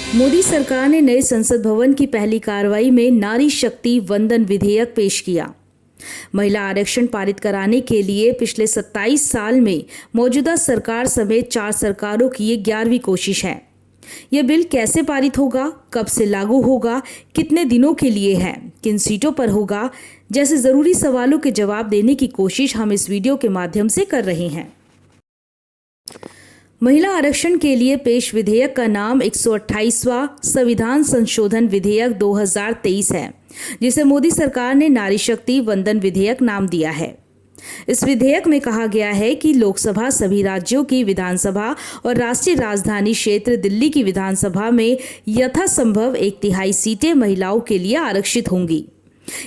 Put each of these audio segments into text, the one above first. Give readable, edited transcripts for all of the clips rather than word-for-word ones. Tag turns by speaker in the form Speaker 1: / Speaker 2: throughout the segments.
Speaker 1: मोदी सरकार ने नए संसद भवन की पहली कार्रवाई में नारी शक्ति वंदन विधेयक पेश किया। महिला आरक्षण पारित कराने के लिए पिछले 27 साल में मौजूदा सरकार समेत 4 सरकारों की ये 11वीं कोशिश है। यह बिल कैसे पारित होगा, कब से लागू होगा, कितने दिनों के लिए है, किन सीटों पर होगा, जैसे जरूरी सवालों के जवाब देने की कोशिश हम इस वीडियो के माध्यम से कर रहे हैं। महिला आरक्षण के लिए पेश विधेयक का नाम 128वां संविधान संशोधन विधेयक 2023 है, जिसे मोदी सरकार ने नारी शक्ति वंदन विधेयक नाम दिया है। इस विधेयक में कहा गया है कि लोकसभा सभी राज्यों की विधानसभा और राष्ट्रीय राजधानी क्षेत्र दिल्ली की विधानसभा में यथासंभव 1/3 सीटें महिलाओं के लिए आरक्षित होंगी।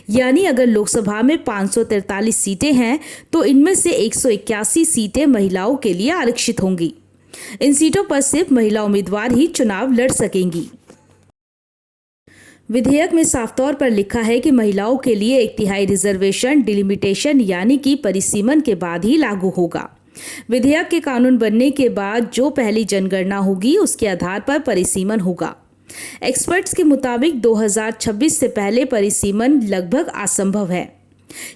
Speaker 1: यानी अगर लोकसभा में 543 सीटें हैं तो इनमें से 181 सीटें महिलाओं के लिए आरक्षित होंगी। इन सीटों पर सिर्फ महिला उम्मीदवार ही चुनाव लड़ सकेंगी। विधेयक में साफ तौर पर लिखा है कि महिलाओं के लिए 1/3 रिजर्वेशन डिलिमिटेशन यानी कि परिसीमन के बाद ही लागू होगा। विधेयक के कानून बनने के बाद जो पहली जनगणना होगी उसके आधार पर परिसीमन होगा। एक्सपर्ट्स के मुताबिक 2026 से पहले परिसीमन लगभग असंभव है,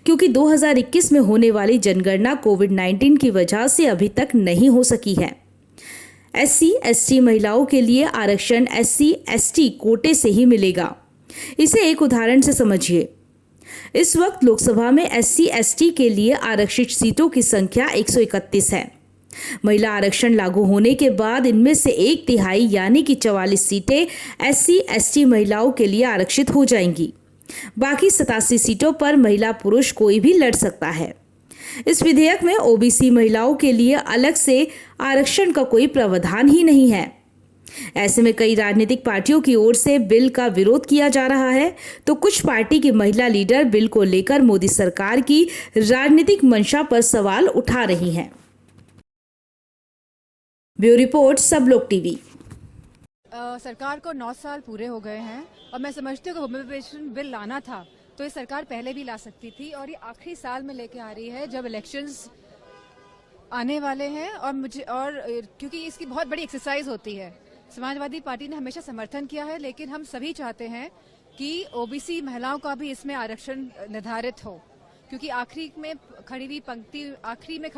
Speaker 1: क्योंकि 2021 में होने वाली जनगणना कोविड-19 की वजह से अभी तक नहीं हो सकी है। SC/ST महिलाओं के लिए आरक्षण SC/ST कोटे से ही मिलेगा। इसे एक उदाहरण से समझिए। इस वक्त लोकसभा में SC/ST के लिए आरक्षित सीटों की संख्या 131 है। महिला आरक्षण लागू होने के बाद इनमें से 1/3 यानी कि 44 सीटें SC/ST महिलाओं के लिए आरक्षित हो जाएंगी। बाकी 87 सीटों पर महिला पुरुष कोई भी लड़ सकता है। इस विधेयक में OBC महिलाओं के लिए अलग से आरक्षण का कोई प्रावधान ही नहीं है। ऐसे में कई राजनीतिक पार्टियों की ओर से बिल का विरोध किया जा रहा है, तो कुछ पार्टी की महिला लीडर बिल को लेकर मोदी सरकार की राजनीतिक मंशा पर सवाल उठा रही हैं। ब्यूरो रिपोर्ट, सब लोग टीवी।
Speaker 2: सरकार को 9 साल पूरे हो गए हैं और मैं समझती हूँ कि होमोपेशन बिल लाना था तो ये सरकार पहले भी ला सकती थी, और ये आखिरी साल में लेके आ रही है जब इलेक्शंस आने वाले हैं। और क्योंकि इसकी बहुत बड़ी एक्सरसाइज होती है। समाजवादी पार्टी ने हमेशा समर्थन किया है, लेकिन हम सभी चाहते हैं कि OBC महिलाओं का भी इसमें आरक्षण निर्धारित हो, क्योंकि आखिरी में खड़ी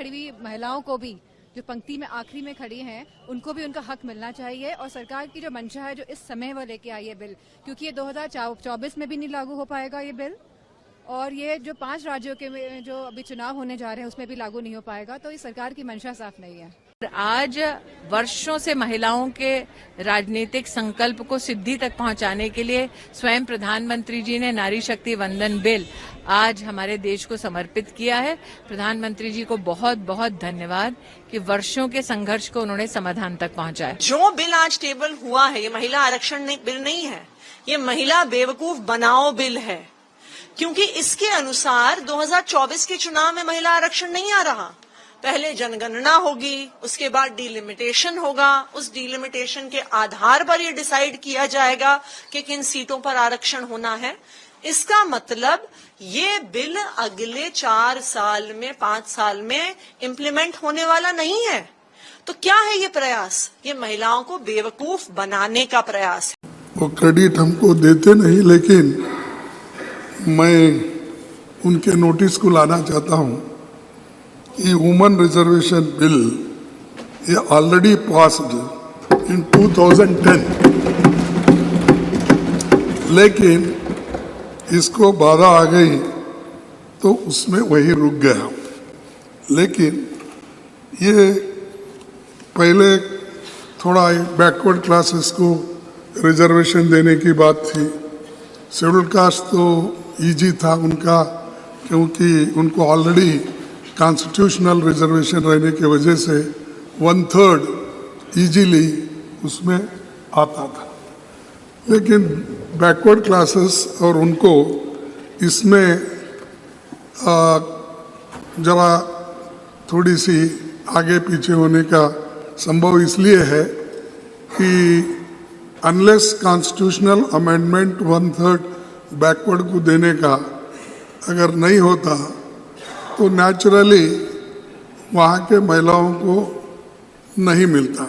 Speaker 2: हुई महिलाओं को भी, जो पंक्ति में आखिरी में खड़ी हैं, उनको भी उनका हक मिलना चाहिए। और सरकार की जो मंशा है, जो इस समय वो लेके आई है बिल, क्योंकि ये 2024 में भी नहीं लागू हो पाएगा ये बिल, और ये जो 5 राज्यों के जो अभी चुनाव होने जा रहे हैं उसमें भी लागू नहीं हो पाएगा। तो ये सरकार की मंशा साफ नहीं है।
Speaker 3: आज वर्षों से महिलाओं के राजनीतिक संकल्प को सिद्धि तक पहुंचाने के लिए स्वयं प्रधानमंत्री जी ने नारी शक्ति वंदन बिल आज हमारे देश को समर्पित किया है। प्रधानमंत्री जी को बहुत बहुत धन्यवाद कि वर्षों के संघर्ष को उन्होंने समाधान तक पहुंचाया।
Speaker 4: जो बिल आज टेबल हुआ है, ये महिला आरक्षण बिल नहीं है, ये महिला बेवकूफ बनाओ बिल है, क्योंकि इसके अनुसार 2024 के चुनाव में महिला आरक्षण नहीं आ रहा। पहले जनगणना होगी, उसके बाद डिलिमिटेशन होगा, उस डिलिमिटेशन के आधार पर ये डिसाइड किया जाएगा कि किन सीटों पर आरक्षण होना है। इसका मतलब ये बिल अगले 4 साल में, 5 साल में इम्प्लीमेंट होने वाला नहीं है। तो क्या है ये प्रयास? ये महिलाओं को बेवकूफ बनाने का प्रयास है।
Speaker 5: वो क्रेडिट हमको देते नहीं, लेकिन मैं उनके नोटिस को लाना चाहता हूँ। ये वुमेन रिजर्वेशन बिल ये ऑलरेडी पास्ड इन 2010, लेकिन इसको बाधा आ गई तो उसमें वही रुक गया। लेकिन ये पहले थोड़ा बैकवर्ड क्लासेस को रिजर्वेशन देने की बात थी। शेड्यूल कास्ट तो इजी था उनका, क्योंकि उनको ऑलरेडी कॉन्स्टिट्यूशनल रिजर्वेशन रहने की वजह से 1/3 इजीली उसमें आता था। लेकिन बैकवर्ड क्लासेस और उनको इसमें जरा थोड़ी सी आगे पीछे होने का संभव इसलिए है कि अनलेस कॉन्स्टिट्यूशनल अमेंडमेंट 1/3 बैकवर्ड को देने का अगर नहीं होता तो नेचुरली वहाँ के महिलाओं को नहीं मिलता।